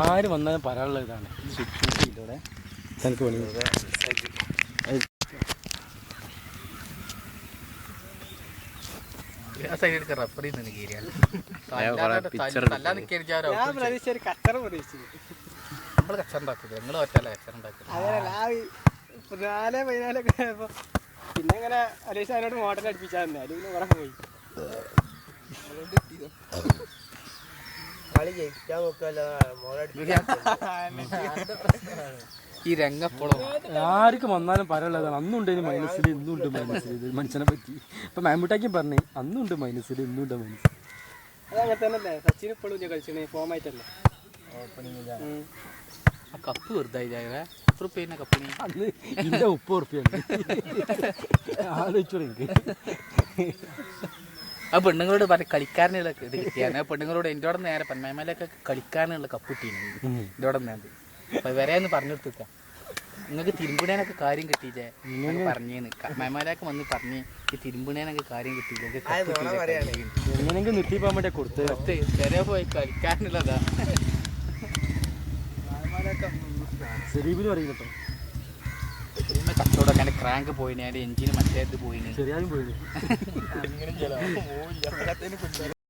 ആര് വന്നാലും പറയാനുള്ള ഇതാണ് ഇതോടെ തനിക്ക് പണി റഫർ പിന്നെ ഇങ്ങനെ അലീഷ് അതിനോട് മോട്ടർ അടുപ്പിച്ചാൽ തന്നെ അതിന് കുറെ പോയി കളി ജയിക്കാൻ നോക്കല്ല ഈ രംഗപ്പോഴും ആർക്കും വന്നാലും പറയാനുള്ളതാണ് അന്നുണ്ട് മൈനസിൽ ഇന്നുണ്ട് മൈനസിൽ ഇത് മനുഷ്യനെ പറ്റി ഇപ്പൊ മാമ്പൂട്ടാക്കി പറഞ്ഞേ അന്നുണ്ട് മൈനസിൽ ഇന്നുണ്ട് മൈനസിൽ അതങ്ങനെ തന്നെ അല്ലേ സച്ചിൻ ഇപ്പോഴും കളിച്ചേ ഫോം ആയിട്ടല്ലേ ആ കപ്പ് വെറുതെ ഉറുപ്പ്യ കപ്പിന് അന്ന് ഇതിന്റെ 30 ഉറുപ്പ്യാണ് ആലോചിച്ചോളൂ എനിക്ക് ആ പെണ്ണുങ്ങളോട് കളിക്കാരനുള്ള ഇത് കിട്ടിയാണ് പെണ്ണുങ്ങളോട് എൻ്റെ അവിടെ നേരെ പന്മേമലൊക്കെ കളിക്കാരനുള്ള കപ്പ് കിട്ടിയിരുന്നു എൻ്റെ അവിടെ നേരെ അപ്പൊ വരെയെന്ന് പറഞ്ഞു കൊടുത്തേക്കാം നിങ്ങൾക്ക് തിരുമ്പുണേനൊക്കെ കാര്യം കിട്ടിയില്ലേ പറഞ്ഞേന്ന് മേമാലൊക്കെ വന്ന് പറഞ്ഞ് ഈ തിരുമ്പുണേനൊക്കെ കാര്യം കിട്ടിയില്ലേ എങ്ങനെയെങ്കിലും നിർത്തിപ്പോകാൻ വേണ്ടി കൊടുത്ത് വരെ പോയി കളിക്കാനുള്ളതാ സെരീബിന് പറയും കേട്ടോ കച്ചവടമൊക്കെ എൻ്റെ ക്രാങ്ക് പോയിന് എൻ്റെ എഞ്ചിന് മറ്റേത് പോയിന് ശരിയായും പോയിന്